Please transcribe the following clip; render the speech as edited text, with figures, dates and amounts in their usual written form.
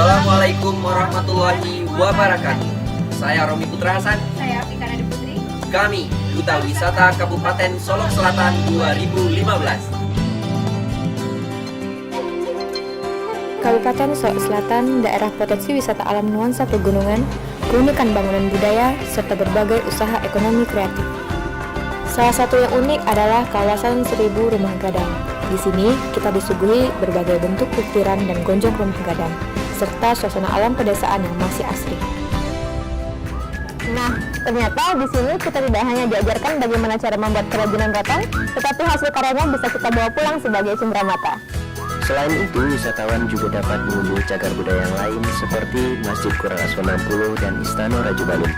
Assalamualaikum warahmatullahi wabarakatuh. Saya Romi Putra Hasan. Saya Afika Nadi Putri. Kami Duta Wisata Kabupaten Solok Selatan 2015. Kabupaten Solok Selatan, daerah potensi wisata alam nuansa pegunungan, keunikan bangunan budaya, serta berbagai usaha ekonomi kreatif. Salah satu yang unik adalah kawasan 1000 rumah gadang. Di sini kita disuguhi berbagai bentuk ukiran dan gonjong rumah gadang, serta suasana alam pedesaan yang masih asri. Nah, ternyata di sini kita tidak hanya diajarkan bagaimana cara membuat kerajinan rotan, tetapi hasil karyanya bisa kita bawa pulang sebagai cenderamata. Selain itu, wisatawan juga dapat mengunjungi cagar budaya yang lain seperti Masjid Kurang Aswan 60 dan Istana Raja Balun.